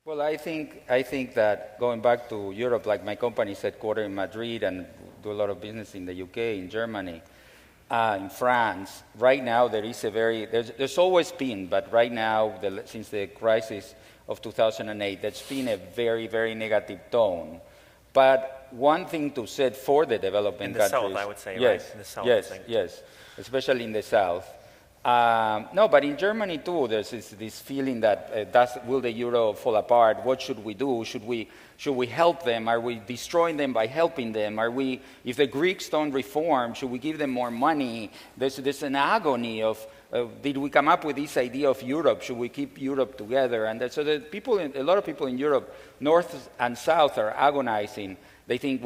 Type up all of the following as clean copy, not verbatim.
Well, I think that going back to Europe, like my company's headquartered in Madrid and do a lot of business in the UK, in Germany, in France. Right now, there's always been, but right now, since the crisis of 2008, there's been a very, very negative tone. But one thing to say for the developing countries, South, I would say, yes, right? In the South, yes, especially in the South. No, but in Germany too, there's this feeling that will the euro fall apart? What should we do? Should we help them? Are we destroying them by helping them? If the Greeks don't reform, should we give them more money? There's an agony of did we come up with this idea of Europe? Should we keep Europe together? And so a lot of people in Europe, North and South, are agonizing. They think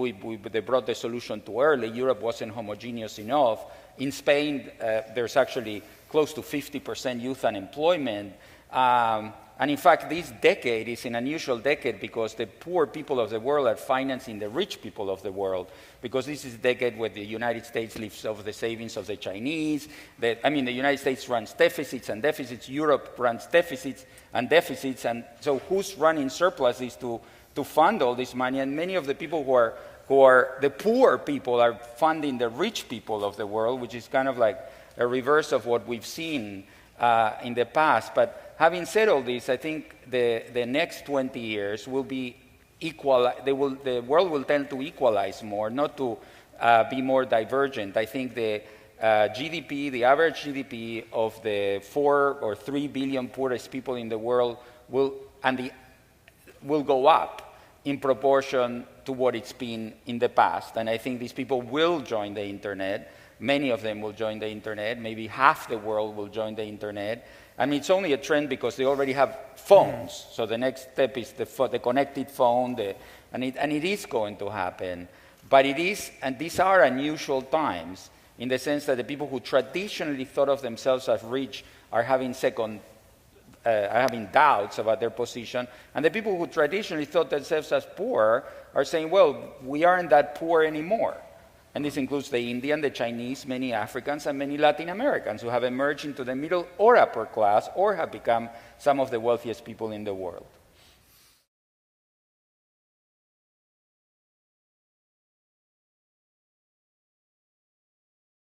they brought the solution too early. Europe wasn't homogeneous enough. In Spain, there's actually close to 50% youth unemployment. And in fact, this decade is an unusual decade because the poor people of the world are financing the rich people of the world. Because this is a decade where the United States lives off the savings of the Chinese. The United States runs deficits and deficits. Europe runs deficits. And so who's running surpluses to fund all this money? And many of the people who are the poor people are funding the rich people of the world, which is kind of like a reverse of what we've seen in the past. But having said all this, I think the next 20 years will be equal. The world will tend to equalize more, not to be more divergent. I think the the average GDP of the 4 or 3 billion poorest people in the world will go up in proportion to what it's been in the past. And I think these people will join the internet. Many of them will join the internet. Maybe half the world will join the internet. I mean, it's only a trend because they already have phones. So the next step is the connected phone, and it is going to happen. But and these are unusual times in the sense that the people who traditionally thought of themselves as rich are having doubts about their position, and the people who traditionally thought themselves as poor are saying, well, we aren't that poor anymore. And this includes the Indian, the Chinese, many Africans, and many Latin Americans who have emerged into the middle or upper class or have become some of the wealthiest people in the world.